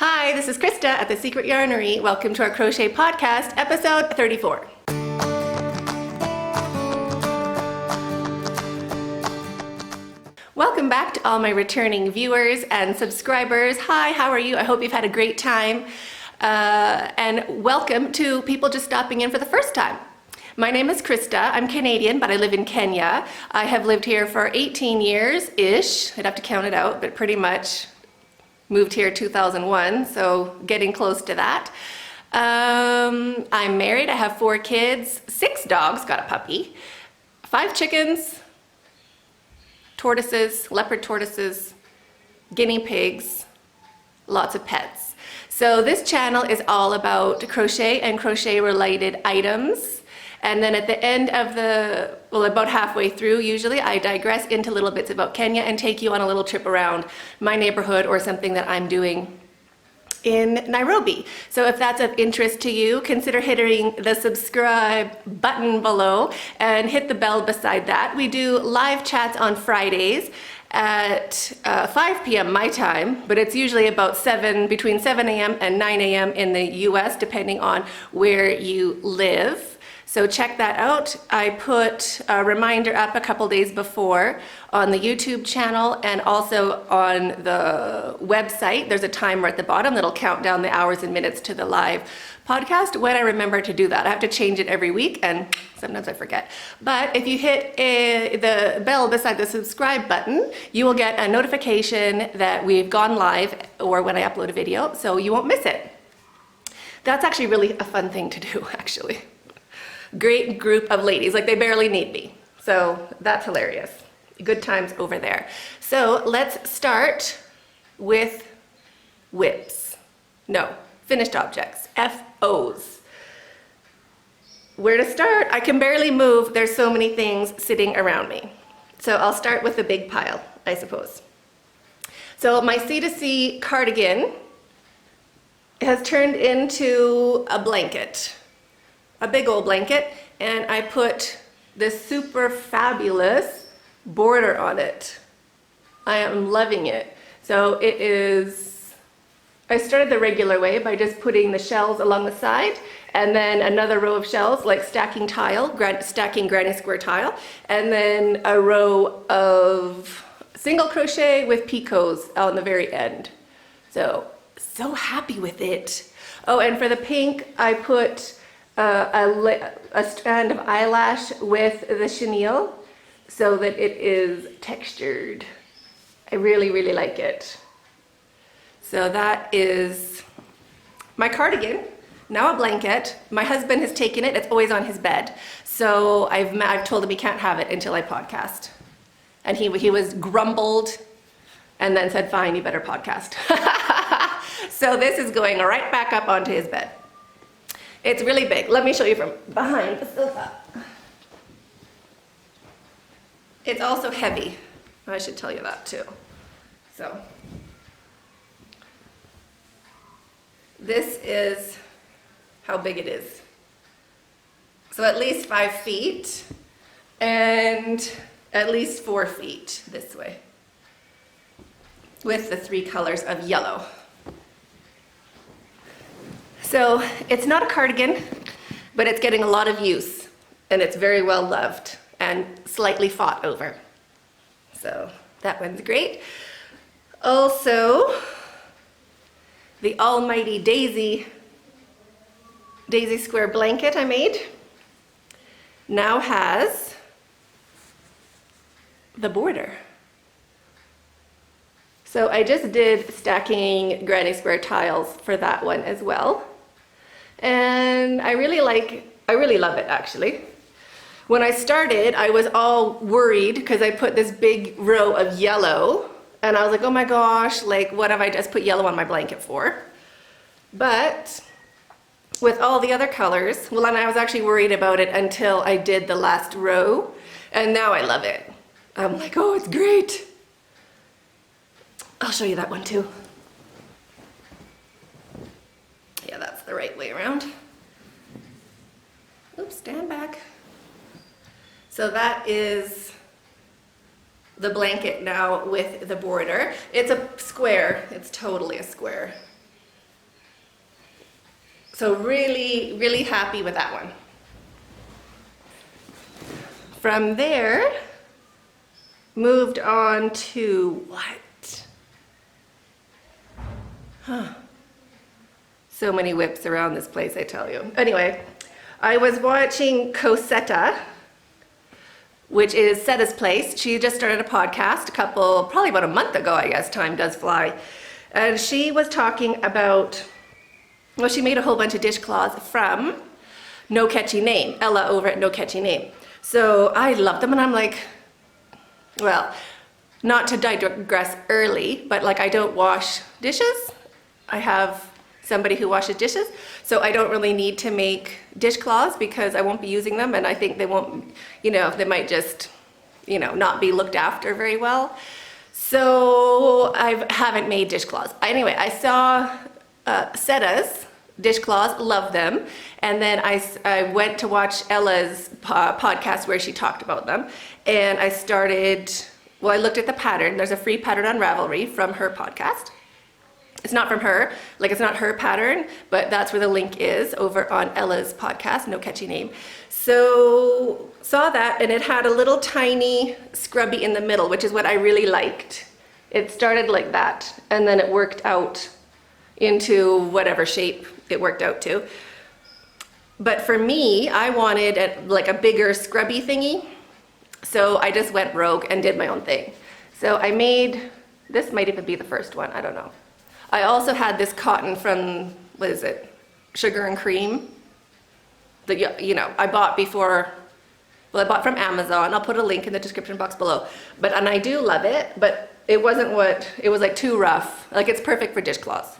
Hi, this is Krista at The Secret Yarnery. Welcome to our crochet podcast, episode 34. Welcome back to all my returning viewers and subscribers. Hi, how are you? I hope you've had a great time. And welcome to people just stopping in for the first time. My name is Krista. I'm Canadian, but I live in Kenya. I have lived here for 18 years-ish. I'd have to count it out, but pretty much. Moved here 2001, so getting close to that. I'm married. I have 4 kids, 6 dogs, got a puppy, 5 chickens, tortoises, leopard tortoises, guinea pigs, lots of pets. So this channel is all about crochet and crochet related items. And then at the end of about halfway through, usually I digress into little bits about Kenya and take you on a little trip around my neighborhood or something that I'm doing in Nairobi. So if that's of interest to you, consider hitting the subscribe button below and hit the bell beside that. We do live chats on Fridays at 5 p.m. my time, but it's usually about between 7 a.m. and 9 a.m. in the US, depending on where you live. So check that out. I put a reminder up a couple days before on the YouTube channel and also on the website. There's a timer at the bottom that'll count down the hours and minutes to the live podcast when I remember to do that. I have to change it every week and sometimes I forget. But if you hit the bell beside the subscribe button, you will get a notification that we've gone live or when I upload a video, so you won't miss it. That's actually really a fun thing to do, actually. Great group of ladies, like they barely need me. So that's hilarious. Good times over there. So let's start with whips. No, finished objects, FOs. Where to start? I can barely move. There's so many things sitting around me. So I'll start with the big pile, I suppose. So my C2C cardigan has turned into a blanket. A big old blanket, and I put this super fabulous border on it. I am loving it. So it is, I started the regular way by just putting the shells along the side and then another row of shells, like stacking granny square tile, and then a row of single crochet with picots on the very end. So happy with it. Oh, and for the pink, I put a strand of eyelash with the chenille so that it is textured. I really, really like it. So that is my cardigan, now a blanket. My husband has taken it, it's always on his bed. So I've told him he can't have it until I podcast. And he was grumbled and then said, fine, you better podcast. So this is going right back up onto his bed. It's really big. Let me show you from behind the sofa. It's also heavy. I should tell you that too. So this is how big it is. So at least 5 feet and at least 4 feet this way with the 3 colors of yellow. So it's not a cardigan, but it's getting a lot of use and it's very well loved and slightly fought over. So that one's great. Also, the almighty daisy square blanket I made now has the border. So I just did stacking granny square tiles for that one as well. And I really love it actually. When I started, I was all worried because I put this big row of yellow and I was like, oh my gosh, like what have I just put yellow on my blanket for? But with all the other colors, well, and I was actually worried about it until I did the last row and now I love it. I'm like, oh, it's great. I'll show you that one too. Yeah, that's the right way around. Oops, stand back. So that is the blanket now with the border. It's a square. It's totally a square. So really, really happy with that one. From there, moved on to what? So many whips around this place, I tell you. Anyway, I was watching Cosetta, which is Setta's place. She just started a podcast probably about a month ago, I guess. Time does fly. And she was talking about, well, she made a whole bunch of dishcloths from No Catchy Name, Ella over at No Catchy Name. So I love them, and I'm like, well, not to digress early, but like I don't wash dishes. I have somebody who washes dishes, so I don't really need to make dishcloths because I won't be using them, and I think they won't, they might just, not be looked after very well. So I haven't made dishcloths. Anyway, I saw Setta's dishcloths, love them, and then I went to watch Ella's podcast where she talked about them, and I looked at the pattern. There's a free pattern on Ravelry from her podcast. It's not from her, it's not her pattern, but that's where the link is over on Ella's podcast, No Catchy Name. So saw that, and it had a little tiny scrubby in the middle, which is what I really liked. It started like that, and then it worked out into whatever shape it worked out to. But for me, I wanted a bigger scrubby thingy, so I just went rogue and did my own thing. So I made, this might even be the first one, I don't know. I also had this cotton from, what is it, Sugar and Cream, that I bought I bought from Amazon. I'll put a link in the description box below. And I do love it, but it wasn't it was too rough. It's perfect for dishcloths.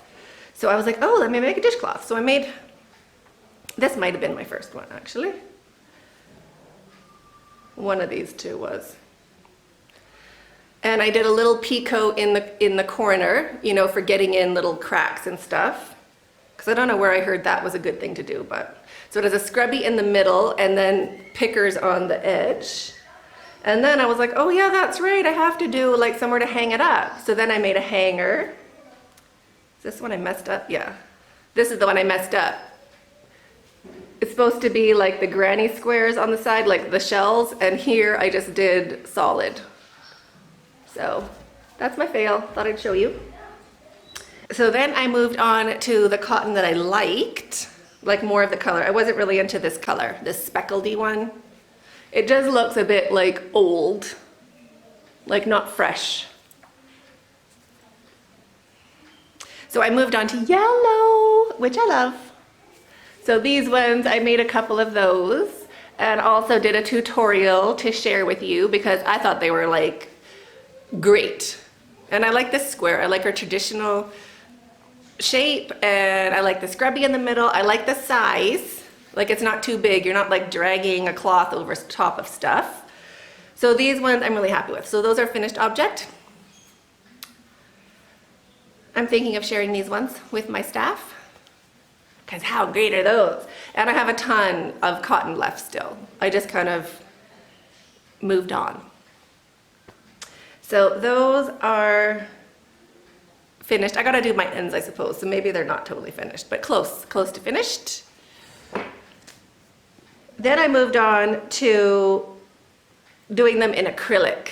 So I was like, oh, let me make a dishcloth. So I made, this might have been my first one actually. One of these two was. And I did a little picot in the corner, for getting in little cracks and stuff. Because I don't know where I heard that was a good thing to do, but. So there's a scrubby in the middle and then pickers on the edge. And then I was like, oh yeah, that's right, I have to do somewhere to hang it up. So then I made a hanger. Is this one I messed up? Yeah. This is the one I messed up. It's supposed to be the granny squares on the side, the shells, and here I just did solid. So that's my fail, thought I'd show you. So then I moved on to the cotton that I liked, more of the color. I wasn't really into this color, this speckledy one. It just looks a bit old, not fresh. So I moved on to yellow, which I love. So these ones, I made a couple of those and also did a tutorial to share with you because I thought they were great. And I like this square. I like her traditional shape, and I like the scrubby in the middle. I like the size. It's not too big. You're not dragging a cloth over top of stuff. So these ones I'm really happy with. So those are finished object. I'm thinking of sharing these ones with my staff because how great are those? And I have a ton of cotton left still. I just kind of moved on. So those are finished. I gotta do my ends, I suppose, so maybe they're not totally finished, but close to finished. Then I moved on to doing them in acrylic.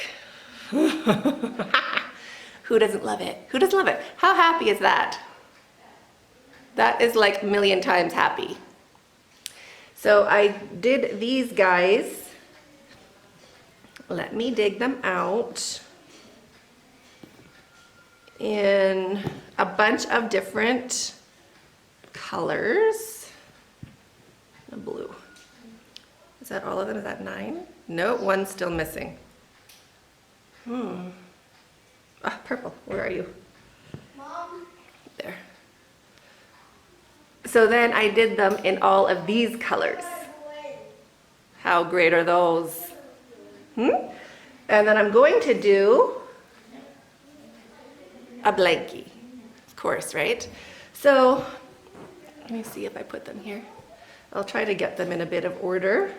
Who doesn't love it? Who doesn't love it? How happy is that? That is a million times happy. So I did these guys. Let me dig them out. In a bunch of different colors. The blue. Is that all of them? Is that 9? No, one's still missing. Purple, where are you? Mom. There. So then I did them in all of these colors. How great are those? And then I'm going to do a blankie, of course, right? So let me see if I put them here. I'll try to get them in a bit of order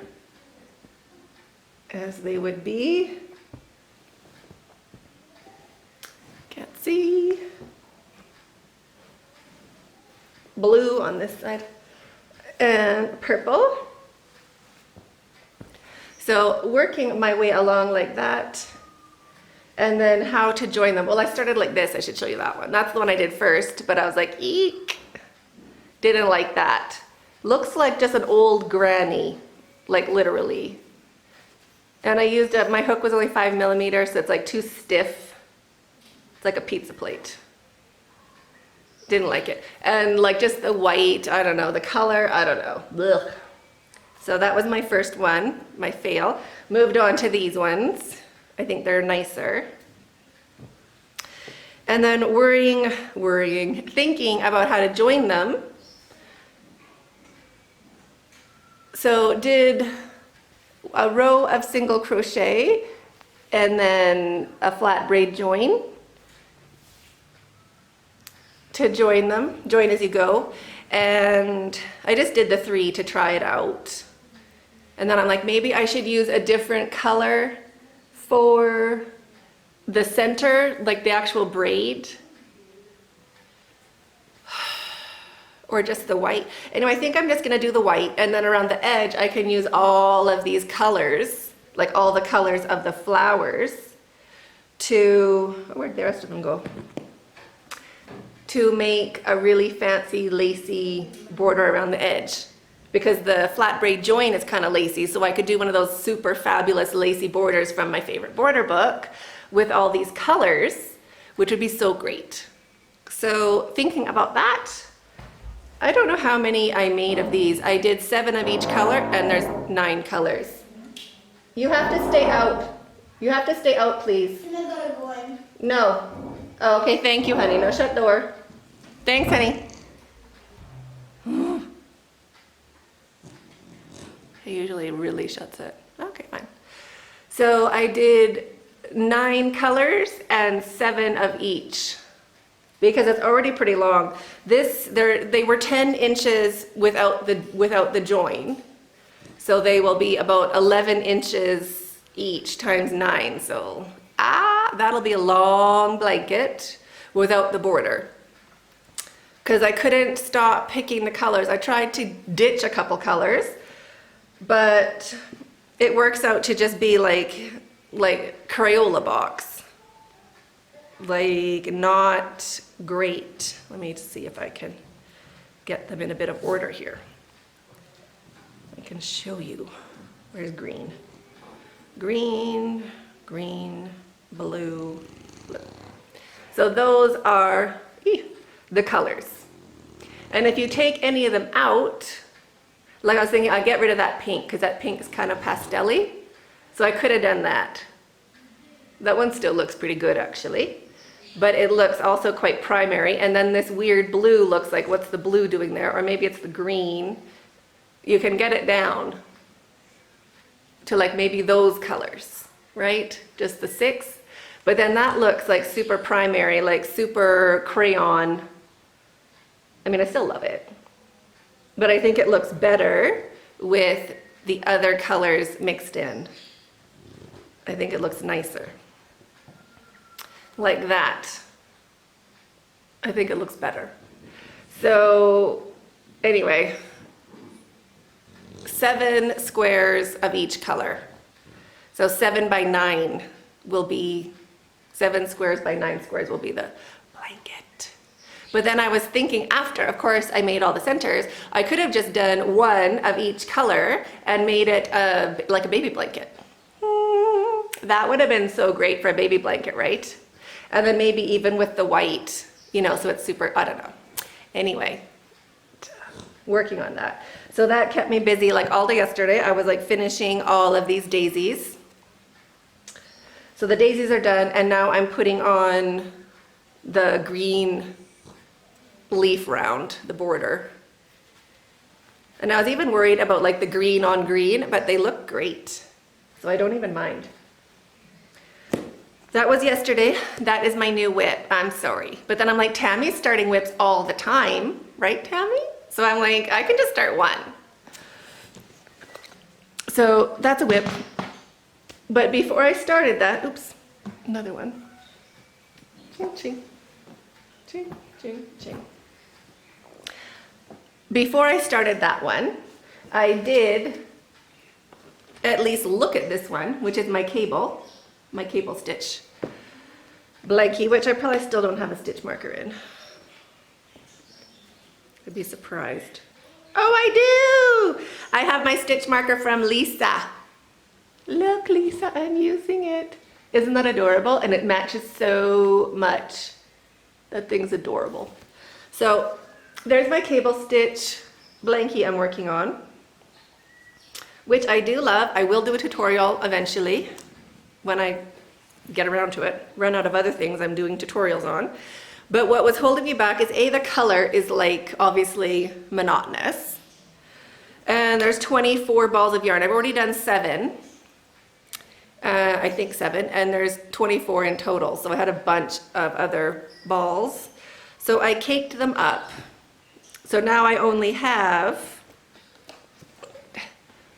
as they would be. Can't see. Blue on this side. and purple. So working my way along like that. And then how to join them. Well, I started like this. I should show you that one. That's the one I did first, but I was like, eek. Didn't like that. Looks like just an old granny, like literally. And I used up, my hook was only 5 millimeters, so it's like too stiff. It's like a pizza plate. Didn't like it. And like just the white, I don't know, the color, I don't know. Ugh. So that was my first one, my fail. Moved on to these ones. I think they're nicer. And then thinking about how to join them. So did a row of single crochet and then a flat braid join to join them, join as you go. And I just did the 3 to try it out. And then I'm like, maybe I should use a different color for the center, like the actual braid, or just the white. Anyway, I think I'm just gonna do the white, and then around the edge I can use all of these colors, like all the colors of the flowers, to, where'd the rest of them go? To make a really fancy lacy border around the edge. Because the flat braid join is kind of lacy, so I could do one of those super fabulous lacy borders from my favorite border book with all these colors, which would be so great. So thinking about that, I don't know how many I made of these. I did 7 of each color, and there's 9 colors. You have to stay out. You have to stay out, please. And I gotta go in. No. Oh, okay, thank you, honey. No, shut the door. Thanks, honey. He usually really shuts it. Okay, fine. So I did 9 colors and 7 of each because it's already pretty long. They were 10 inches without the join. So they will be about 11 inches each times 9. So that'll be a long blanket without the border. Because I couldn't stop picking the colors. I tried to ditch a couple colors, but it works out to just be like Crayola box. Like not great. Let me see if I can get them in a bit of order here. I can show you. Where's green? Green, green, blue, blue. So those are the colors. And if you take any of them out, like I was thinking, I'd get rid of that pink because that pink is kind of pastel-y. So I could have done that. That one still looks pretty good actually. But it looks also quite primary. And then this weird blue looks like, what's the blue doing there? Or maybe it's the green. You can get it down to like maybe those colors, right? Just the 6. But then that looks like super primary, like super crayon. I mean, I still love it. But I think it looks better with the other colors mixed in. I think it looks nicer. Like that. I think it looks better. So anyway, 7 squares of each color. So 7 by 9 will be, 7 squares by 9 squares will be the blanket. But then I was thinking after, of course, I made all the centers, I could have just done 1 of each color and made it like a baby blanket. That would have been so great for a baby blanket, right? And then maybe even with the white, you know, so it's super, I don't know. Anyway, working on that. So that kept me busy like all day yesterday. I was like finishing all of these daisies. So the daisies are done, and now I'm putting on the green leaf round the border. And I was even worried about like the green on green, but they look great. So I don't even mind. That was yesterday. That is my new whip. I'm sorry. But then I'm like, Tammy's starting whips all the time, right, Tammy? So I'm like, I can just start one. So that's a whip. But before I started that, oops, another one. Ching, ching, ching, ching, ching. before I started that one, I did at least look at this one, which is my cable stitch Blankie, which I probably still don't have a stitch marker in. I'd be surprised. Oh, I do! I have my stitch marker from Lisa. Look, Lisa, I'm using it. Isn't that adorable? And it matches so much. That thing's adorable. So there's my cable stitch Blankie I'm working on, which I do love. I will do a tutorial eventually when I get around to it. Run out of other things I'm doing tutorials on. But what was holding me back is the color is like obviously monotonous. And there's 24 balls of yarn. I've already done 7. I think 7, and there's 24 in total. So I had a bunch of other balls. So I caked them up. So now I only have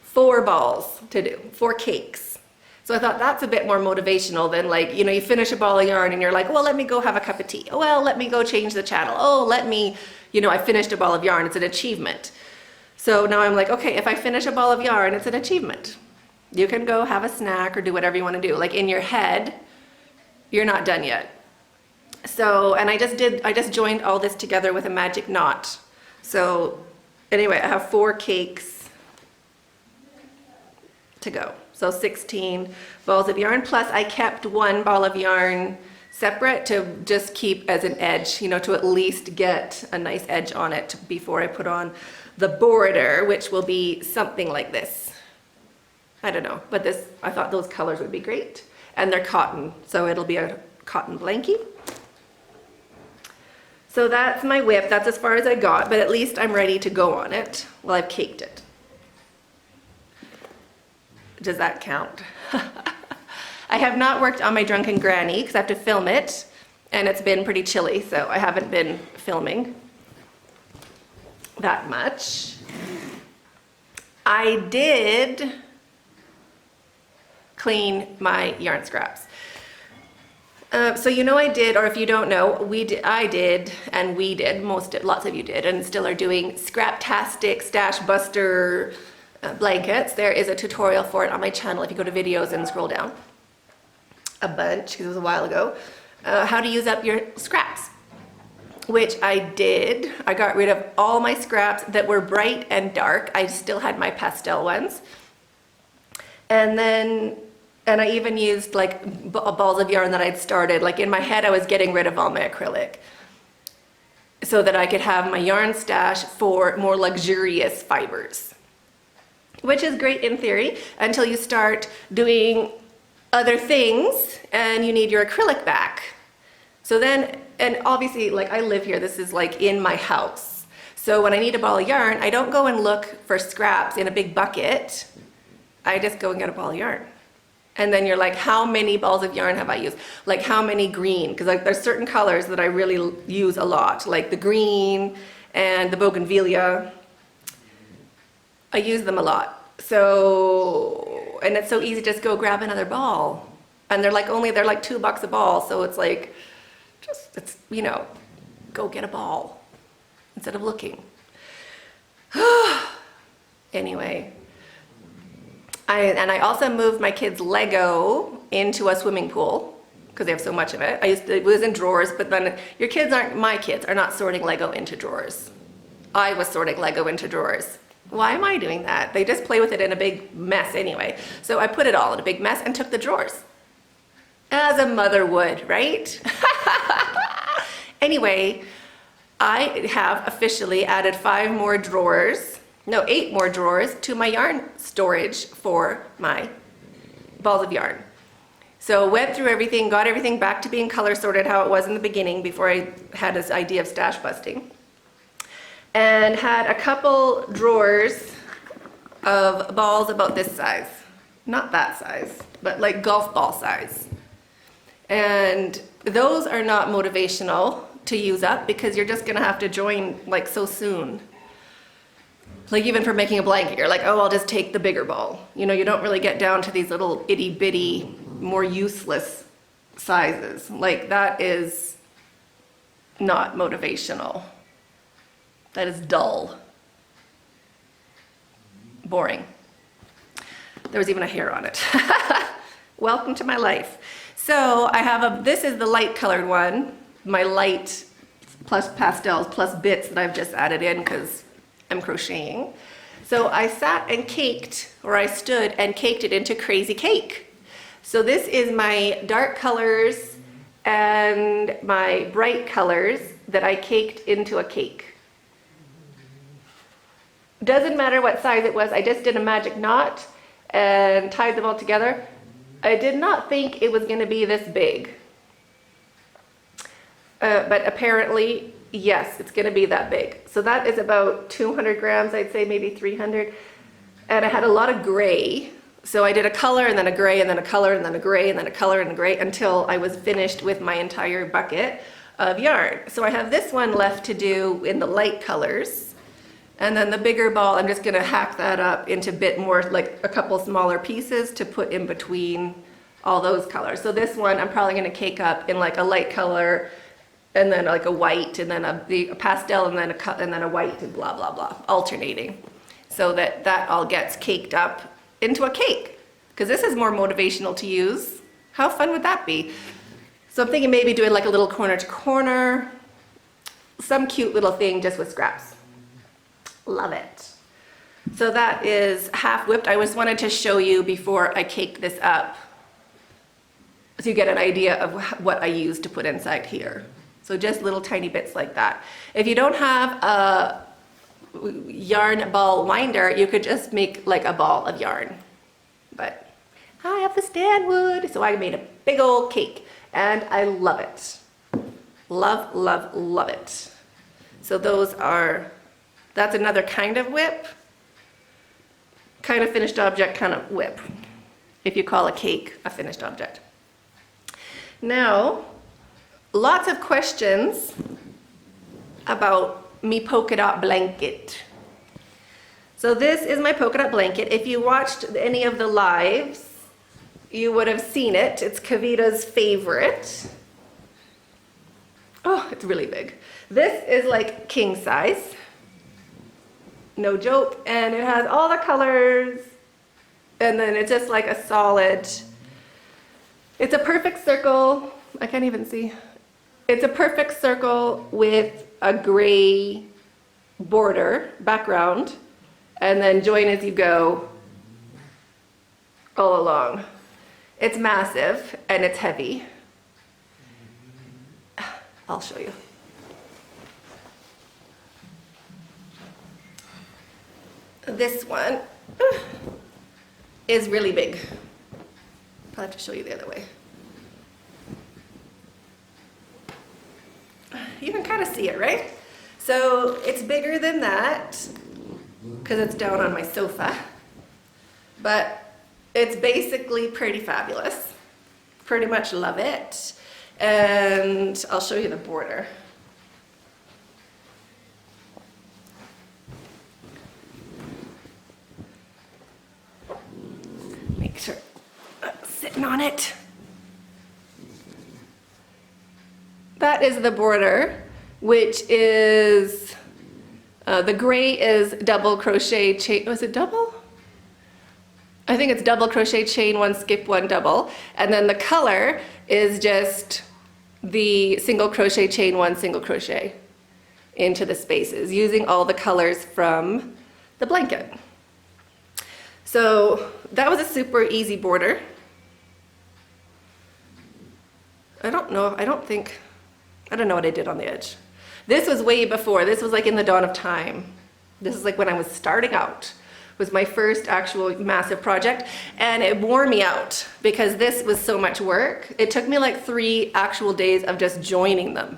4 balls to do, 4 cakes. So I thought that's a bit more motivational than like, you know, you finish a ball of yarn and you're like, well, let me go have a cup of tea. Well, let me go change the channel. Oh, let me, you know, I finished a ball of yarn. It's an achievement. So now I'm like, okay, if I finish a ball of yarn, it's an achievement. You can go have a snack or do whatever you want to do. Like in your head, you're not done yet. So, and I just joined all this together with a magic knot. So anyway, I have 4 cakes to go. So 16 balls of yarn, plus I kept 1 ball of yarn separate to just keep as an edge, you know, to at least get a nice edge on it before I put on the border, which will be something like this. I don't know, but this, I thought those colors would be great. And they're cotton, so it'll be a cotton blankie. So that's my whip. That's as far as I got, but at least I'm ready to go on it. Well, I've caked it. Does that count? I have not worked on my Drunken Granny because I have to film it, and it's been pretty chilly, so I haven't been filming that much. I did clean my yarn scraps. So you know I did, or if you don't know, I did, and we did, lots of you did, and still are doing Scraptastic Stash Buster blankets. There is a tutorial for it on my channel if you go to videos and scroll down a bunch, because it was a while ago, how to use up your scraps, which I did. I got rid of all my scraps that were bright and dark. I still had my pastel ones. And I even used like balls of yarn that I'd started. Like in my head, I was getting rid of all my acrylic so that I could have my yarn stash for more luxurious fibers, which is great in theory until you start doing other things and you need your acrylic back. So then, and obviously like I live here, this is like in my house. So when I need a ball of yarn, I don't go and look for scraps in a big bucket. I just go and get a ball of yarn. And then you're like, how many balls of yarn have I used? Like how many green? Because like there's certain colors that I really use a lot, like the green and the bougainvillea. I use them a lot. So, and it's so easy to just go grab another ball. And they're like $2 a ball. So it's like, it's, you know, go get a ball instead of looking. Anyway, I also moved my kids' Lego into a swimming pool because they have so much of it. It was in drawers, but then my kids are not sorting Lego into drawers. I was sorting Lego into drawers. Why am I doing that? They just play with it in a big mess anyway. So I put it all in a big mess and took the drawers. As a mother would, right? Anyway, I have officially added 8 more drawers to my yarn storage for my balls of yarn. So went through everything, got everything back to being color sorted how it was in the beginning before I had this idea of stash busting. And had a couple drawers of balls about this size. Not that size, but like golf ball size. And those are not motivational to use up because you're just gonna have to join like so soon. Like even for making a blanket, you're like, oh, I'll just take the bigger ball. You know, you don't really get down to these little itty bitty, more useless sizes. Like that is not motivational. That is dull. boring. There was even a hair on it. Welcome to my life. So I have this is the light colored one, my light plus pastels plus bits that I've just added in because I'm crocheting. So I sat and caked, or I stood and caked it into crazy cake. So this is my dark colors and my bright colors that I caked into a cake. Doesn't matter what size it was, I just did a magic knot and tied them all together. I did not think it was going to be this big. But apparently, yes, it's going to be that big. So that is about 200 grams, I'd say maybe 300. And I had a lot of gray. So I did a color and then a gray and then a color and then a gray and then a color and a gray until I was finished with my entire bucket of yarn. So I have this one left to do in the light colors. And then the bigger ball, I'm just gonna hack that up into a bit more, like a couple smaller pieces to put in between all those colors. So this one, I'm probably gonna cake up in like a light color and then like a white and then a pastel and then a white and blah, blah, blah, alternating. So that all gets caked up into a cake. Because this is more motivational to use. How fun would that be? So I'm thinking maybe doing like a little corner to corner, some cute little thing just with scraps. Love it. So that is half whipped. I just wanted to show you before I cake this up so you get an idea of what I use to put inside here. So just little tiny bits like that. If you don't have a yarn ball winder, you could just make like a ball of yarn. But I have the stand wood, so I made a big old cake and I love it. Love, love, love it. So that's another kind of whip, kind of finished object kind of whip, if you call a cake a finished object. Now, lots of questions about me polka dot blanket. So this is my polka dot blanket. If you watched any of the lives, you would have seen it. It's Kavita's favorite. Oh, it's really big. This is like king size. No joke, and it has all the colors, and then it's just like a solid, it's a perfect circle, I can't even see, it's a perfect circle with a gray border background, and then join as you go all along. It's massive, and it's heavy. I'll show you. This one is really big. I'll have to show you the other way. You can kind of see it, right? So it's bigger than that because it's down on my sofa, but it's basically pretty fabulous. Pretty much love it. And I'll show you the border. Make sure sitting on it. That is the border, which is the gray is double crochet chain. Was it double? I think it's double crochet chain one, skip one, double, and then the color is just the single crochet chain one, single crochet into the spaces using all the colors from the blanket. So that was a super easy border. I don't know what I did on the edge. This was way before, this was like in the dawn of time. This is like when I was starting out. It was my first actual massive project, and it wore me out because this was so much work. It took me like 3 actual days of just joining them.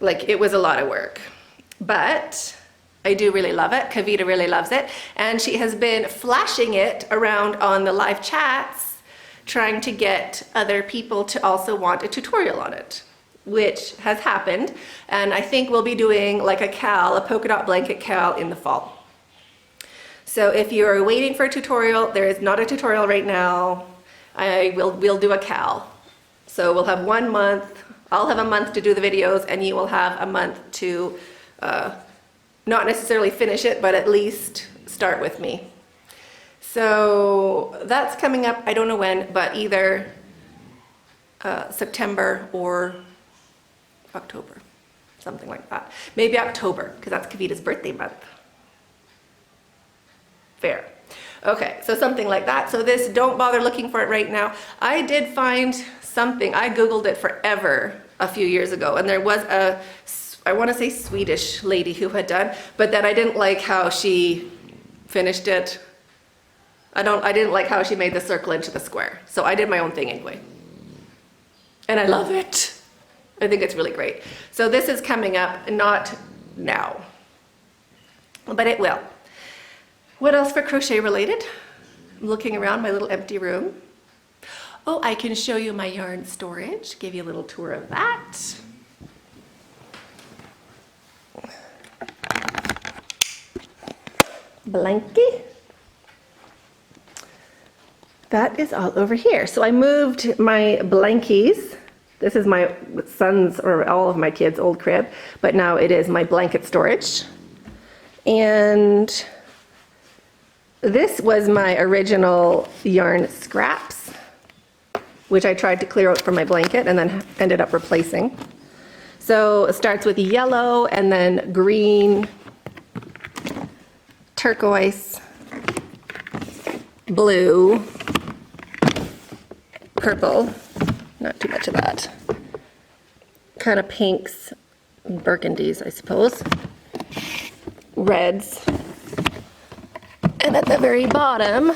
Like, it was a lot of work, but I do really love it. Kavita really loves it, and she has been flashing it around on the live chats, trying to get other people to also want a tutorial on it, which has happened. And I think we'll be doing like a polka dot blanket cal in the fall. So if you're waiting for a tutorial, there is not a tutorial right now. We'll do a cal. So we'll have 1 month. I'll have a month to do the videos, and you will have a month to not necessarily finish it, but at least start with me. So that's coming up, I don't know when, but either September or October, something like that. Maybe October, because that's Kavita's birthday month. Fair. Okay, so something like that. So this, don't bother looking for it right now. I did find something, I Googled it forever a few years ago, and there was a, I want to say Swedish lady who had done, but then I didn't like how she finished it. I didn't like how she made the circle into the square. So I did my own thing anyway. And I love it. I think it's really great. So this is coming up, not now, but it will. What else for crochet related? I'm looking around my little empty room. Oh, I can show you my yarn storage, give you a little tour of that. Blankie. That is all over here. So I moved my blankies. This is my son's, or all of my kids' old crib, but now it is my blanket storage. And this was my original yarn scraps, which I tried to clear out from my blanket and then ended up replacing. So it starts with yellow and then green, turquoise, blue, purple, not too much of that, kind of pinks, burgundies, I suppose, reds, and at the very bottom,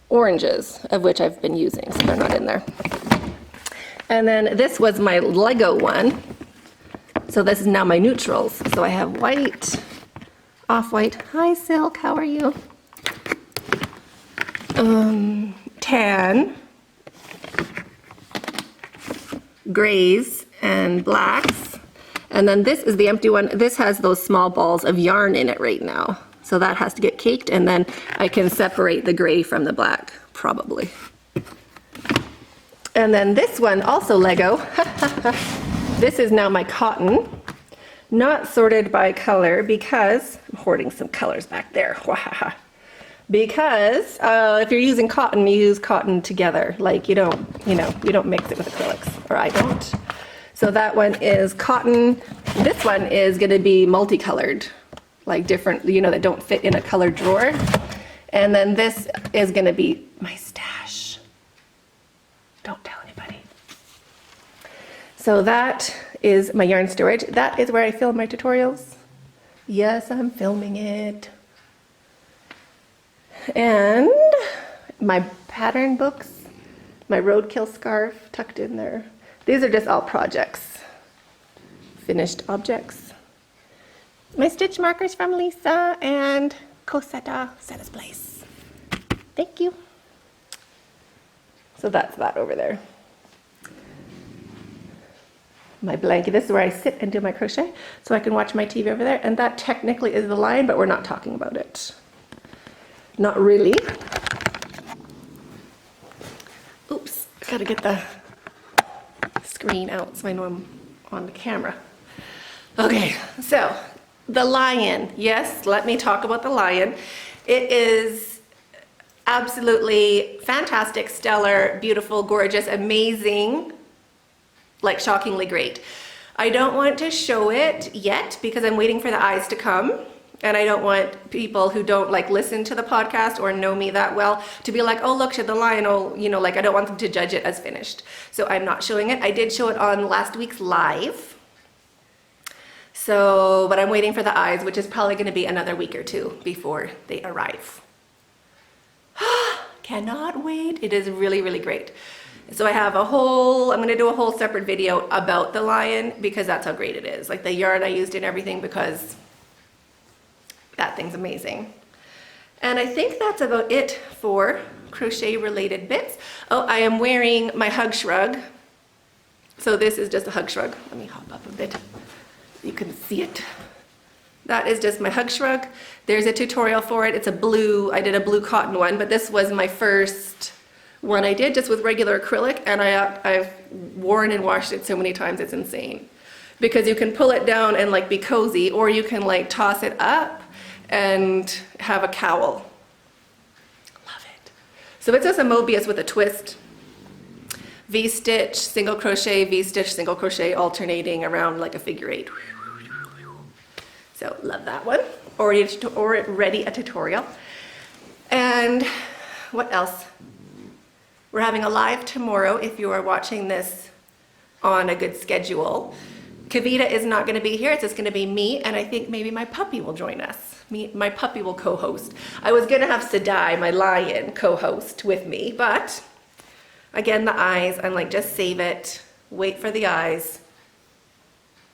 oranges, of which I've been using, so they're not in there. And then this was my Lego one. So this is now my neutrals. So I have white, off-white. Hi, Silk, how are you? Tan, grays, and blacks. And then this is the empty one. This has those small balls of yarn in it right now. So that has to get caked, and then I can separate the gray from the black, probably. And then this one, also Lego. This is now my cotton, not sorted by color because, I'm hoarding some colors back there. Because if you're using cotton, you use cotton together. Like you don't mix it with acrylics, or I don't. So that one is cotton. This one is gonna be multicolored, like different, that don't fit in a colored drawer. And then this is gonna be my stash. Don't tell anybody. So that is my yarn storage. That is where I film my tutorials. Yes, I'm filming it. And my pattern books, my roadkill scarf tucked in there. These are just all projects, finished objects. My stitch markers from Lisa and Cosetta Setta's Place. Thank you. So that's that over there. My blanket, this is where I sit and do my crochet, so I can watch my TV over there. And that technically is the lion, but we're not talking about it. Not really. Oops, gotta get the screen out so I know I'm on the camera. Okay, so the lion. Yes, let me talk about the lion. It is absolutely fantastic, stellar, beautiful, gorgeous, amazing, like shockingly great. I don't want to show it yet because I'm waiting for the eyes to come. And I don't want people who don't listen to the podcast or know me that well to be like, oh, look, the lion, oh, I don't want them to judge it as finished. So I'm not showing it. I did show it on last week's live. So, but I'm waiting for the eyes, which is probably going to be another week or two before they arrive. Cannot wait. It is really, really great. So I'm going to do a whole separate video about the lion because that's how great it is. Like the yarn I used and everything, because that thing's amazing. And I think that's about it for crochet related bits. Oh, I am wearing my hug shrug. So this is just a hug shrug. Let me hop up a bit. You can see it. That is just my hug shrug. There's a tutorial for it. It's a blue, I did a blue cotton one, but this was my first one I did just with regular acrylic, and I've worn and washed it so many times, it's insane. because you can pull it down and like be cozy, or you can like toss it up and have a cowl. Love it. So it's just a Mobius with a twist. V-stitch, single crochet, V-stitch, single crochet, alternating around like a figure 8. So love that one. Already a tutorial. And what else? We're having a live tomorrow if you are watching this on a good schedule. Kavita is not going to be here. It's just going to be me, and I think maybe my puppy will join us. My puppy will co-host. I was going to have Sadai, my lion, co-host with me, but again, the eyes, I'm like, just save it, wait for the eyes,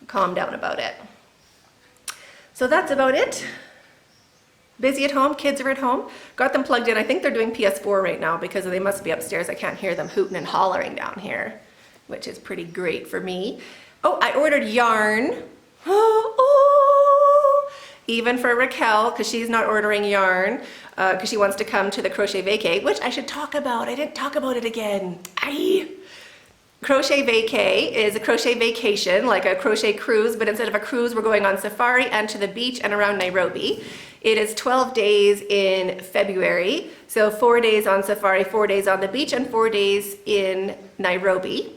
calm down about it. So that's about it. Busy at home, kids are at home. Got them plugged in. I think they're doing PS4 right now because they must be upstairs. I can't hear them hooting and hollering down here, which is pretty great for me. Oh, I ordered yarn. Oh, even for Raquel, because she's not ordering yarn, because she wants to come to the crochet vacay, which I should talk about. I didn't talk about it again. Aye. Crochet vacay is a crochet vacation, like a crochet cruise, but instead of a cruise, we're going on safari and to the beach and around Nairobi. It is 12 days in February, so 4 days on safari, 4 days on the beach, and 4 days in Nairobi.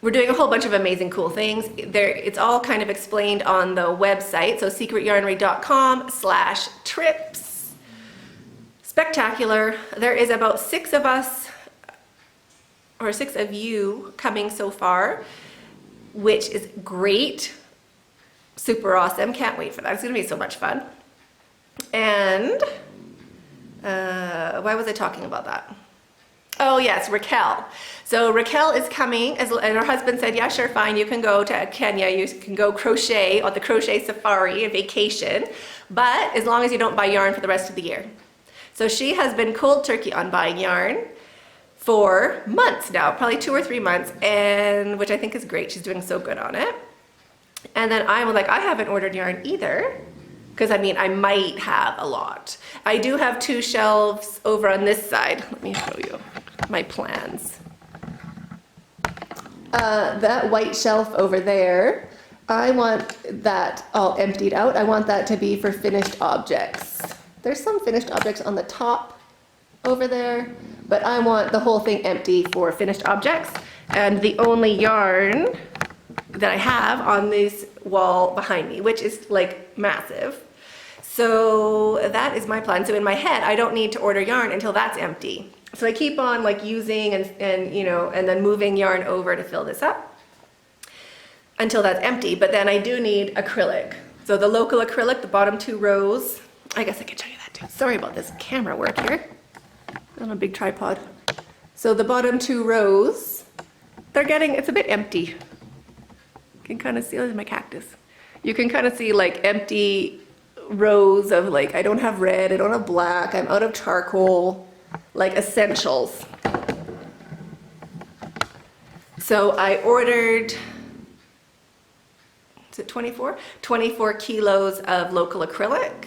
We're doing a whole bunch of amazing cool things. It's all kind of explained on the website, so secretyarnery.com/trips. Spectacular. There is about 6 of us, or 6 of you coming so far, which is great. Super awesome. Can't wait for that. It's going to be so much fun. And why was I talking about that? Oh yes, Raquel. So Raquel is coming, and her husband said, yeah, sure, fine, you can go to Kenya, you can go crochet on the crochet safari, a vacation, but as long as you don't buy yarn for the rest of the year. So she has been cold turkey on buying yarn for months now, probably 2 or 3 months, and which I think is great. She's doing so good on it. And then I was like, I haven't ordered yarn either, because I mean, I might have a lot. I do have 2 shelves over on this side. Let me show you my plans. That white shelf over there, I want that all emptied out. I want that to be for finished objects. There's some finished objects on the top over there, but I want the whole thing empty for finished objects. And the only yarn that I have on this wall behind me, which is like massive. So that is my plan. So in my head, I don't need to order yarn until that's empty. So I keep on like using and you know, and then moving yarn over to fill this up until that's empty. But then I do need acrylic. So the local acrylic, the bottom 2 rows, I guess I could show you that too. Sorry about this camera work here. On a big tripod. So the bottom 2 rows, it's a bit empty. You can kind of see, oh, there's my cactus. You can kind of see like empty rows of like, I don't have red, I don't have black, I'm out of charcoal, like essentials. So I ordered, is it 24? 24 kilos of local acrylic,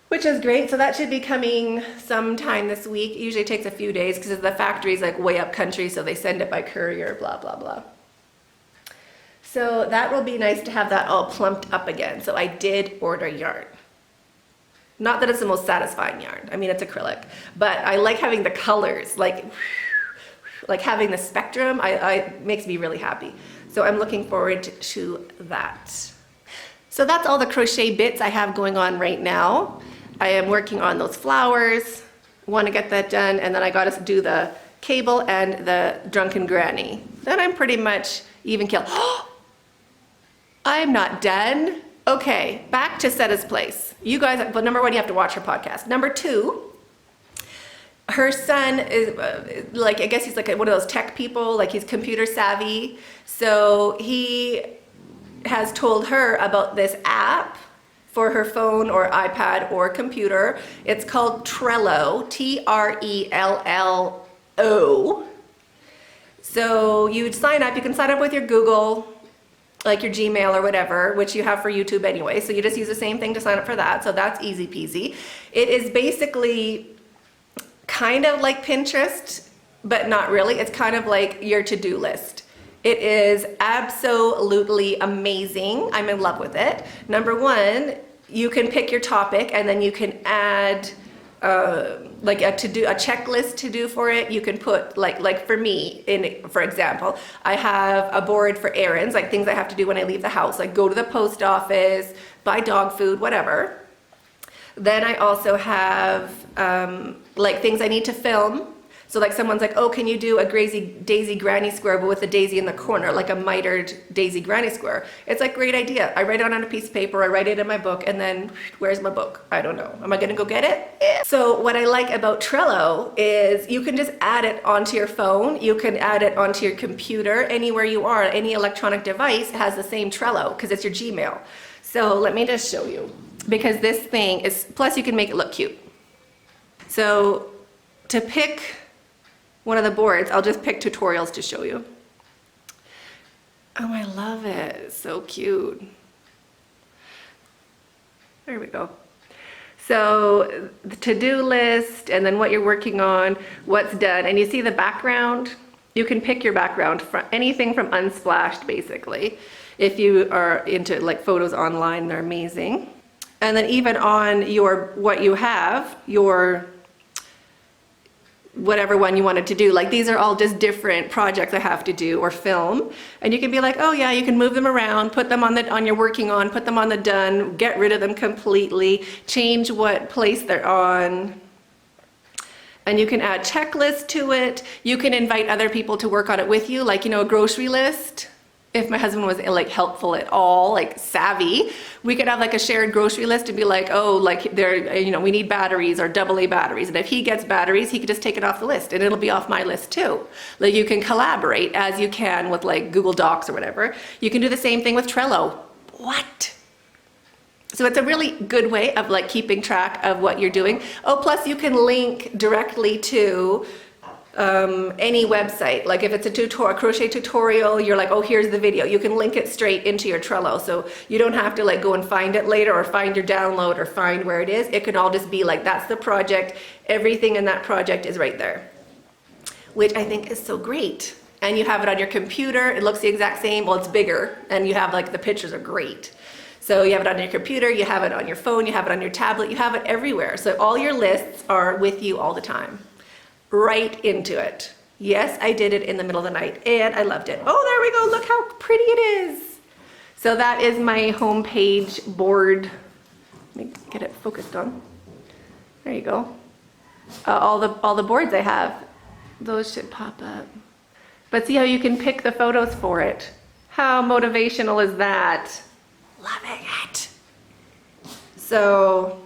which is great. So that should be coming sometime this week. It usually takes a few days because the factory's like way up country, so they send it by courier, blah, blah, blah. So that will be nice to have that all plumped up again. So I did order yarn. Not that it's the most satisfying yarn. I mean, it's acrylic, but I like having the colors, like having the spectrum, makes me really happy. So I'm looking forward to that. So that's all the crochet bits I have going on right now. I am working on those flowers, want to get that done, and then I got to do the cable and the drunken granny. Then I'm pretty much even killed. I'm not done. Okay, back to Setta's place. You guys, but number 1, you have to watch her podcast. Number 2, her son is like, I guess he's like one of those tech people, like he's computer savvy. So he has told her about this app for her phone or iPad or computer. It's called Trello, Trello. So you'd sign up, you can sign up with your Google, like your Gmail or whatever, which you have for YouTube anyway. So you just use the same thing to sign up for that. So that's easy peasy. It is basically kind of like Pinterest, but not really. It's kind of like your to-do list. It is absolutely amazing. I'm in love with it. Number one, you can pick your topic and then you can add like a checklist to do for it. You can put like for me, for example, I have a board for errands, like things I have to do when I leave the house, like go to the post office, buy dog food, whatever. Then I also have like things I need to film. So like someone's like, oh, can you do a daisy granny square, but with a daisy in the corner, like a mitered daisy granny square? It's like, great idea. I write it on a piece of paper, I write it in my book, and then where's my book? I don't know. Am I gonna go get it? Yeah. So what I like about Trello is you can just add it onto your phone. You can add it onto your computer, anywhere you are. Any electronic device has the same Trello because it's your Gmail. So let me just show you, because this thing is, plus you can make it look cute. So to pick one of the boards, I'll just pick tutorials to show you. Oh, I love it. It's so cute. There we go. So the to-do list, and then what you're working on, what's done, and you see the background. You can pick your background from anything from Unsplashed, basically. If you are into like photos online, they're amazing. And then even on what you have, your whatever one you wanted to do, like these are all just different projects I have to do or film, and you can be like, oh yeah, you can move them around, put them on your working on, put them on the done, get rid of them completely, change what place they're on, and you can add checklists to it. You can invite other people to work on it with you, like, you know, a grocery list. If my husband was like helpful at all, like savvy, we could have like a shared grocery list and be like, oh, like there, you know, we need batteries or AA batteries. And if he gets batteries, he could just take it off the list and it'll be off my list too. Like you can collaborate as you can with like Google Docs or whatever. You can do the same thing with Trello. What? So it's a really good way of like keeping track of what you're doing. Oh, plus you can link directly to any website. Like if it's a crochet tutorial, you're like, oh, here's the video. You can link it straight into your Trello. So you don't have to like go and find it later or find your download or find where it is. It can all just be like, that's the project. Everything in that project is right there, which I think is so great. And you have it on your computer. It looks the exact same. Well, it's bigger and you have like the pictures are great. So you have it on your computer, you have it on your phone, you have it on your tablet, you have it everywhere. So all your lists are with you all the time. Right into it. Yes, I did it in the middle of the night and I loved it. Oh, there we go. Look how pretty it is. So that is my homepage board. Let me get it focused on. There you go. All the boards I have, those should pop up. But see how you can pick the photos for it. How motivational is that? Loving it. So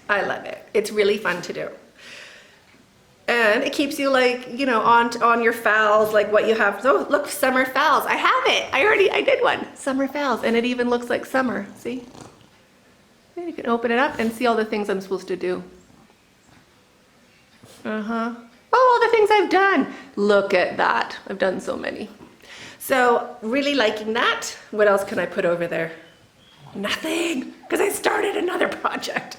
I love it. It's really fun to do. And it keeps you like, you know, on your fowls, like what you have. So look, summer fowls. I have it. I did one. Summer fowls. And it even looks like summer. See? And you can open it up and see all the things I'm supposed to do. Oh, all the things I've done. Look at that. I've done so many. So really liking that. What else can I put over there? Nothing, because I started another project.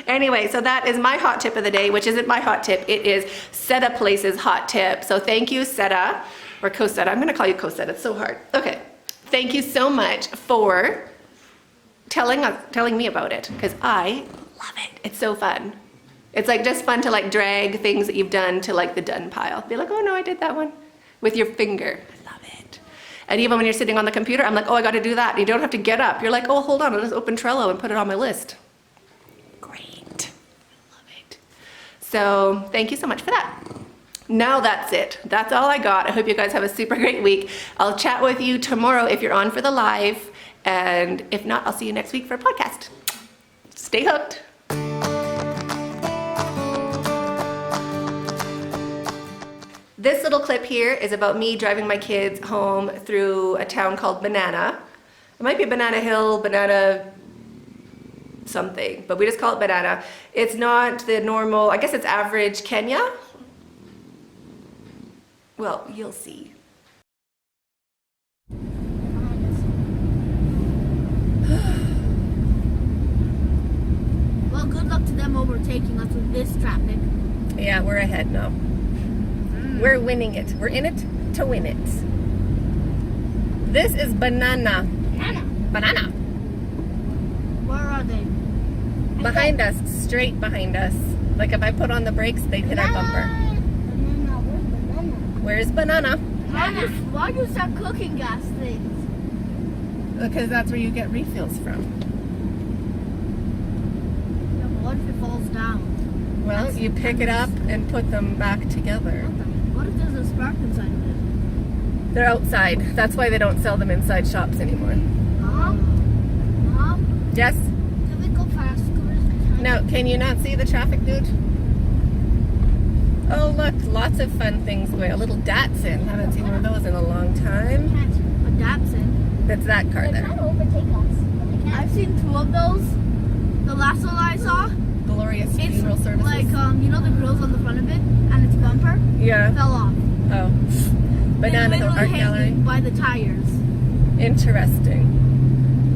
Anyway, so that is my hot tip of the day, which isn't my hot tip. It is Seta Place's hot tip. So thank you, Seta, or Cosetta. I'm going to call you Cosetta. It's so hard. Okay. Thank you so much for telling me about it, because I love it. It's so fun. It's like just fun to like drag things that you've done to like the done pile. Be like, oh no, I did that one with your finger. I love it. And even when you're sitting on the computer, I'm like, oh, I got to do that. And you don't have to get up. You're like, oh, hold on. I'll just open Trello and put it on my list. So thank you so much for that. Now that's it. That's all I got. I hope you guys have a super great week. I'll chat with you tomorrow if you're on for the live. And if not, I'll see you next week for a podcast. Stay hooked. This little clip here is about me driving my kids home through a town called Banana. It might be Banana Hill, Banana something, but we just call it Banana. It's not the normal, I guess it's average Kenya. Well, you'll see. Well, good luck to them overtaking us with this traffic. Yeah, we're ahead now. We're winning it. We're in it. it to win it. This is banana. Banana. Where are they? Behind us, straight behind us. Like if I put on the brakes, they'd hit our bumper. Where's banana? Why do you start cooking gas things? Because that's where you get refills from. Yeah, but what if it falls down? Well, you pick it up and put them back together. What if there's a spark inside of it? They're outside. That's why they don't sell them inside shops anymore. Mom? Yes? Can we go faster? No, can you not see the traffic, dude? Oh, look, lots of fun things going. A little Datsun. Haven't seen one of those in a long time. A Datsun? That's that car They're there. trying to overtake us. I've seen 2 of those. The last one I saw, Glorious it's Funeral Services. like, you know the grills on the front of it and its bumper Yeah. fell off. Oh. Banana Literally Art hanging Gallery. by the tires. Interesting.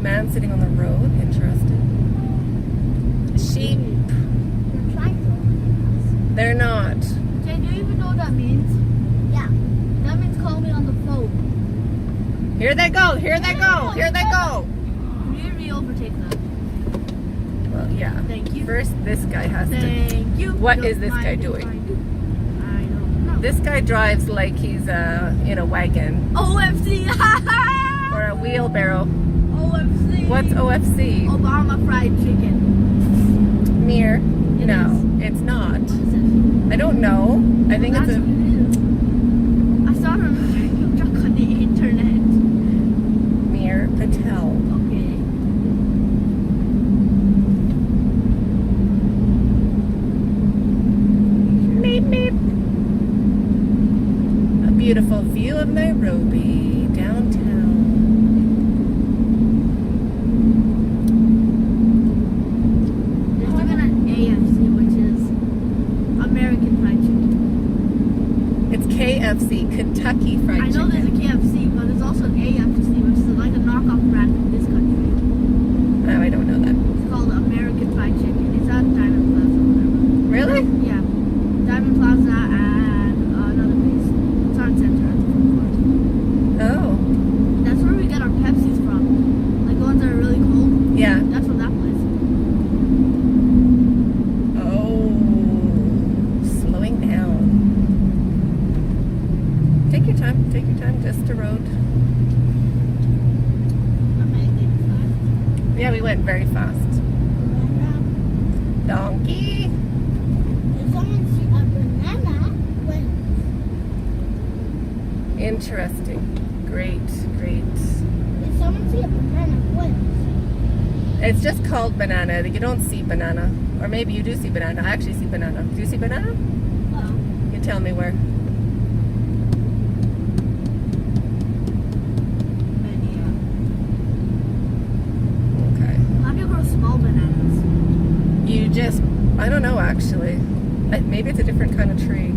Man sitting on the road. Interesting. Sheep. They're trying to. They're not. Jay, do you even know what that means? Yeah. That means call me on the phone. Here they go. Here they go. Here they go. Can you overtake them? Well, yeah. Thank you. First, this guy has to. Thank you. What Don't is this mind guy if doing? I do. I don't know. This guy drives like he's in a wagon OFC. or a wheelbarrow. OFC. What's OFC? Obama fried chicken. Mirror? It No, is. it's not. What is it? I don't know. I think That's it's a. what it is. I saw it on a truck on the internet. Mir Patel. Okay. Meep meep. A beautiful view of Nairobi downtown. There's even an AFC, which is American Fried Chicken. It's KFC, Kentucky Fried I know Chicken. there's a KFC, but there's also an AFC, which is like a knockoff brand in this country. Oh, I don't know that. It's called American Fried Chicken. It's at Diamond Plaza or whatever. Really? Yeah. Diamond Plaza and another place. It's on Center at the food court. Oh, That's where we get our Pepsis from. Like the ones that are really cold. yeah. That's from that place. Oh, slowing down. Take your time. Take your time. Just a road. Yeah, we went very fast. Donkey. If someone sees a banana, wins. Interesting. Great, great. If someone sees a banana, wins. It's just called banana. You don't see banana. Or maybe you do see banana. I actually see banana. Do you see banana? You tell me where. Okay. How do you grow small bananas? You just, I don't know actually. Maybe it's a different kind of tree.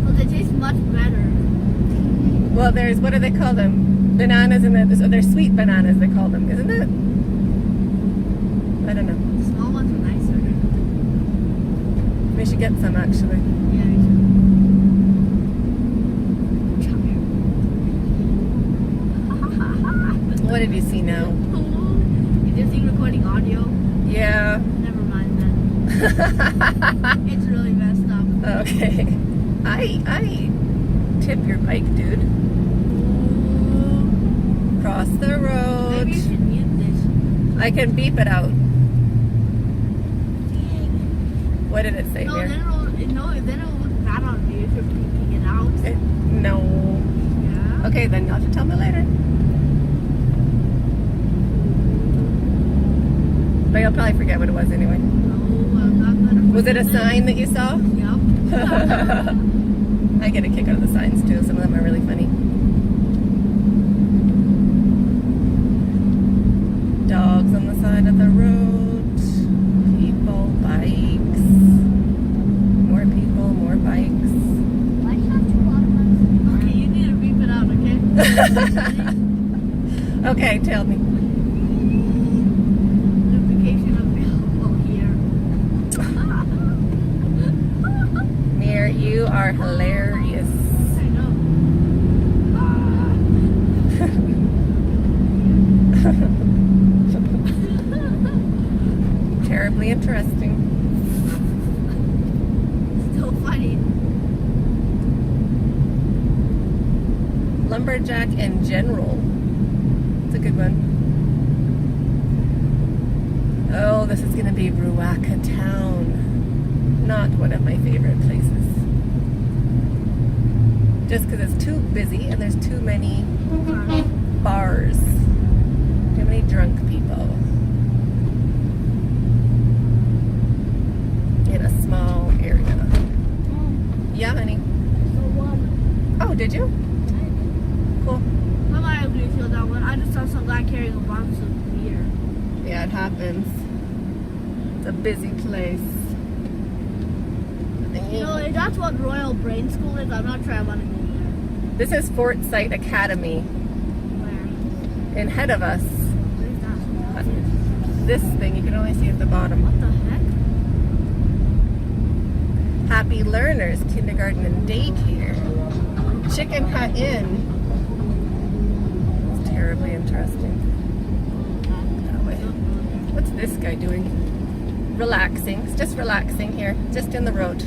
Well, they taste much better. Well, there's, what do they call them? Bananas and so they're sweet bananas they call them, isn't it? I don't know. The small ones are nicer. We should get some actually. Yeah, we should. What did you see now? Is this thing recording audio? Yeah. Never mind then. It's really messed up. Okay. I tip your bike, dude. Cross the road. Maybe you should mute this. I can beep it out. What did it say No, here? then it'll look bad on me if you're peeking it out. No. Yeah. Okay, then you'll have to tell me later. But you'll probably forget what it was anyway. No, I'm not gonna. Was it a sign that you saw? Yup. I get a kick out of the signs too. Some of them are really funny. Dogs on the side of the road. People, bikes. More people, more bikes. Why do you have two watermelons? Okay, you need to beep it out, okay? Okay, tell me. Notification available here. Mir, you are hilarious. I and general. It's a good one. Oh, this is going to be Ruaka Town. Not one of my favorite places. Just because it's too busy and there's too many bars. Too many drunk people. In a small area. Yeah, honey. Oh, did you? Cool. I might agree with that one. I just saw some guy carrying a box of beer. Yeah, it happens. It's a busy place. You know, if that's what Royal Brain School is, I'm not sure I want to go there. This is Fort Sight Academy. Where? And ahead of us, Where's that? this thing you can only see at the bottom. What the heck? Happy Learners Kindergarten and Daycare. Chicken Hut Inn. It's terribly interesting. That way. What's this guy doing? Relaxing. It's just relaxing here. Just in the road.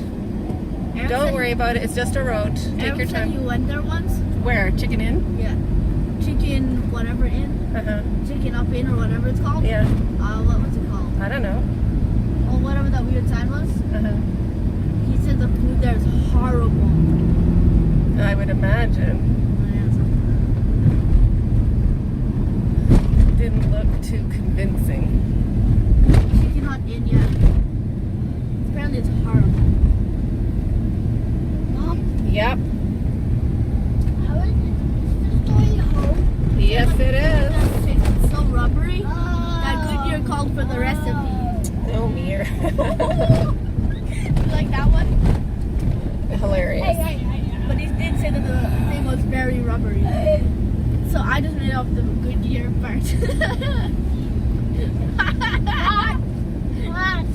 Aaron Don't said- worry about it. It's just a road. Take Aaron your said time. you went there once? Where? Chicken Inn? Yeah. Chicken whatever inn? Uh-huh. Chicken up in or whatever it's called? Yeah. What was it called? I don't know. Oh, whatever that weird sign was? Uh-huh. He said the food there is horrible. I would imagine. Didn't look too convincing. Chicken Hut Inn, yeah. Apparently it's horrible. Mom, Yep. how is this going home? Yes, it is. It's so rubbery that Goodyear called for the recipe. Oh, Mir. You like that one? Hilarious. But he did say that the thing was very rubbery. So I just made up the Goodyear part. What?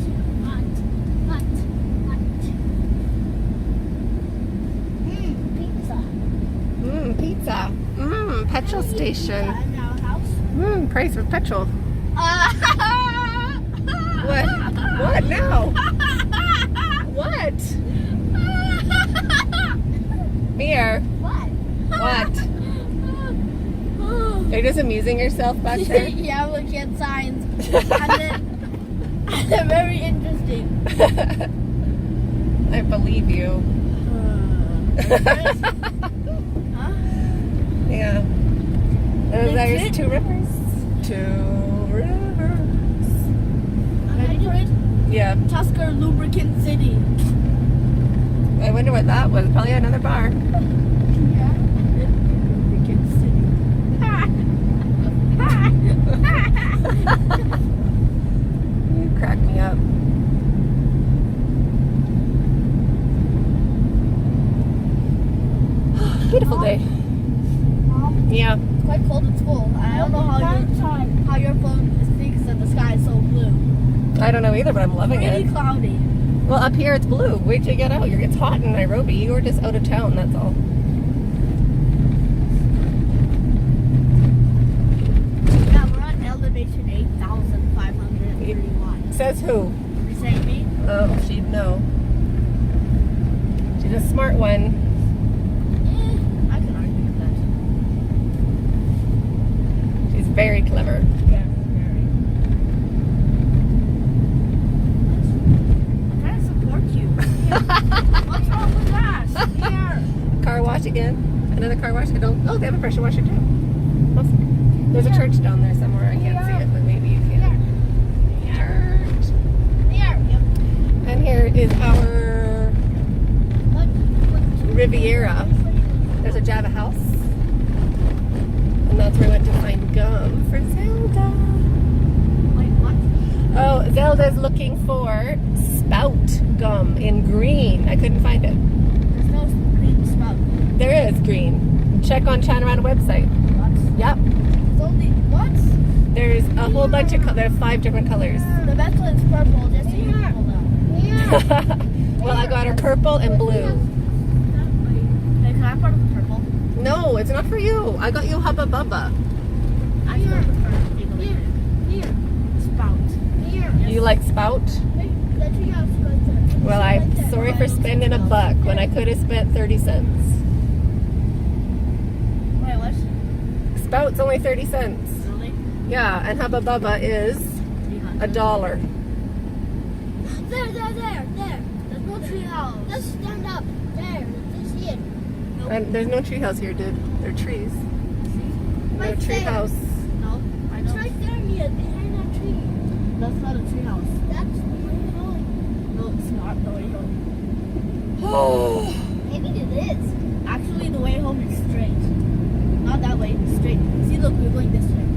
Pizza. Pizza. Petrol station. And our house. Price of petrol. What? What now? What? Mir. What? What? Are you just amusing yourself back there? Yeah, I'm looking at signs. And they're very interesting. I believe you. Huh? Yeah. There's Legit? Two rivers. Two rivers. Ready for it? Yeah. Tusker Lubricant City. I wonder what that was. Probably another bar. Yeah. Lubricant City. You crack me up. Beautiful day. Mom, Yeah. it's quite cold at school. I don't know how your phone thinks that the sky is so blue. I don't know either, but I'm loving Pretty it. cloudy. Well, up here it's blue. Wait till you get out. It's hot in Nairobi. You were just out of town, that's all. Yeah, we're on elevation 8,531. Says who? You saying me? Oh, she'd know. She's a smart one. I can argue with that. She's very clever. Yeah, very. I'm trying to support you. What's wrong with that? Here. Car wash again. Another car wash. Oh, they have a pressure washer too. There's a church down there somewhere. I can't see it, but maybe you can. Church. Here. Yep. And here is our Riviera. There's a Java house. And that's where I went to find gum for Zelda. Wait, what? Oh, Zelda's looking for spout gum in green. I couldn't find it. There's no green spout. There is green. Check on Chanarana website. What? Yep. It's only what? There's a whole bunch of there are 5 different colors. The best one's purple, just so you know. Well, I got her purple and blue. Hey, can I part of the purple? No, it's not for you. I got you Hubba Bubba. I can part of the purple. Here. Spout. Here. You like spout? Well, I'm sorry for spending $1 when I could have spent 30 cents. Wait, what? About's only 30 cents. Really? Yeah, and Hubba Bubba is $1. There. There's no tree house. Let's stand up. There. Let's see it. Nope. And there's no tree house here, dude. They're trees. No Right tree there. house. No, I know. It's right there, Mia, behind that tree. That's not a tree house. That's the way home. No, it's not the way home. Oh. Maybe it is. Actually, the way home is straight. Not that way, straight. See, look, we're going this way.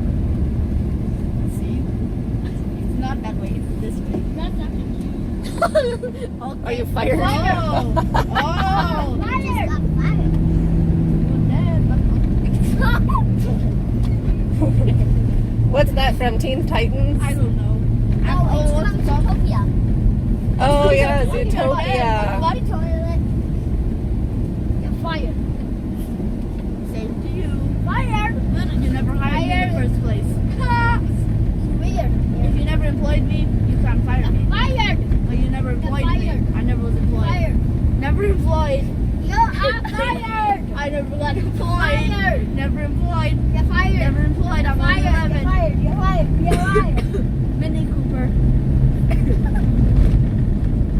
See? It's not that way, it's this way. That's not okay. Are you fired? Oh! Oh! Fire! What's that from Teen Titans? I don't know. Oh, it's from Zootopia. Oh yeah, Zootopia. Body toilet. You're fired. Same to you. Fired. Good, you never hired me in the first place. Weird. If you never employed me, you can't fire me. Fired. But you never employed me. fired. I never was employed. Fired. Never employed. You're fired. I never got employed. Fired. Never employed. You're fired. Never employed. I'm only Fired. 11. You're fired. You're fired. You're fired. Mini Cooper.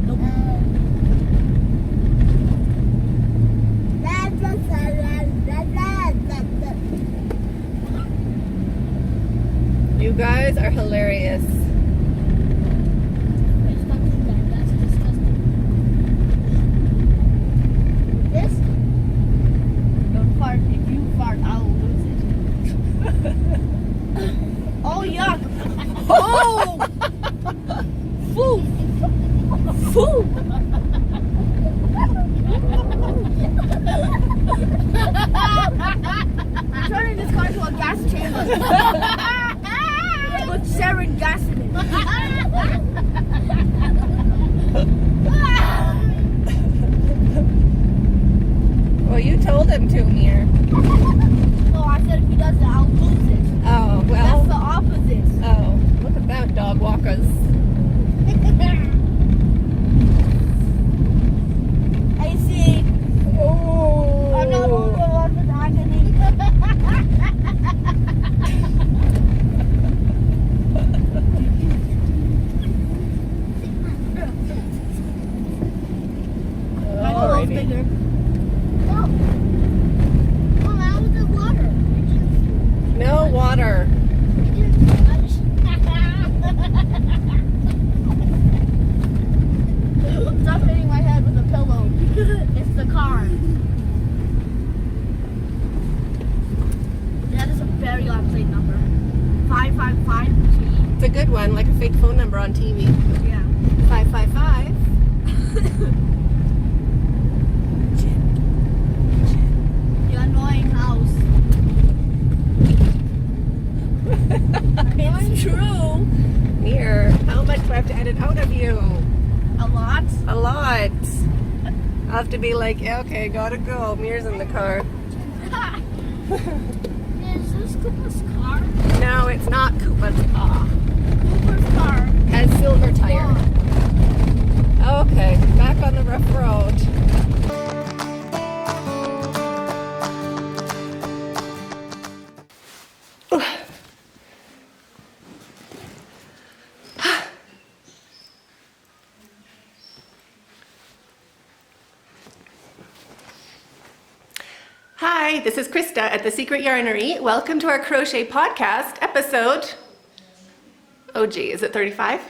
Nope. You guys are hilarious. That's disgusting. This? Don't fart. If you fart, I'll lose it. Oh, yuck. Oh! Foo! Foo! I'm turning this car into a gas chamber. With sarin gas in it. Well, you told him to, Mir. No, I said if he does that, I'll lose it. Oh, That's well. the opposite. Oh, look at that, dog walkers. I see. Oh. I'm not going to watch the agony. My toe's bigger. No. Oh, that was the water. No water. Stop hitting my head with a pillow. It's the car. That is a very odd plate number. 555G. It's a good one, like a fake phone number on TV. Yeah. 555. The annoying house. It's true. Mir, how much do I have to edit out of you? A lot. A lot. I'll have to be like, yeah, okay, gotta go. Mir's in the car. Is this Koopa's car? No, it's not Koopa's car. Cooper's car. Has silver tire. Okay, back on the rough road. Hi, this is Krista at The Secret Yarnery. Welcome to our crochet podcast episode. Oh gee, is it 35?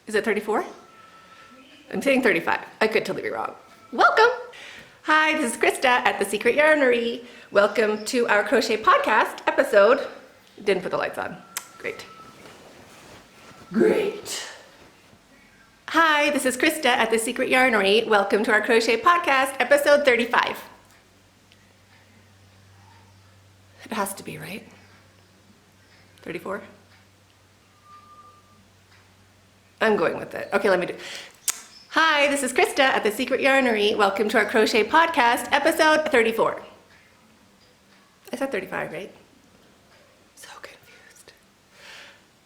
Is it 34? I'm saying 35. I could totally be wrong. Welcome. Hi, this is Krista at The Secret Yarnery. Welcome to our crochet podcast episode. Didn't put the lights on. Great. Great. Hi, this is Krista at The Secret Yarnery. Welcome to our crochet podcast episode 35. It has to be, right? 34? I'm going with it. Okay, let me do. Hi, this is Krista at The Secret Yarnery. Welcome to our crochet podcast, episode 34. I said 35, right? So confused.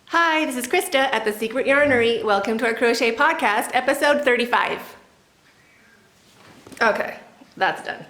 Hi, this is Krista at The Secret Yarnery. Welcome to our crochet podcast, episode 35. Okay, that's done.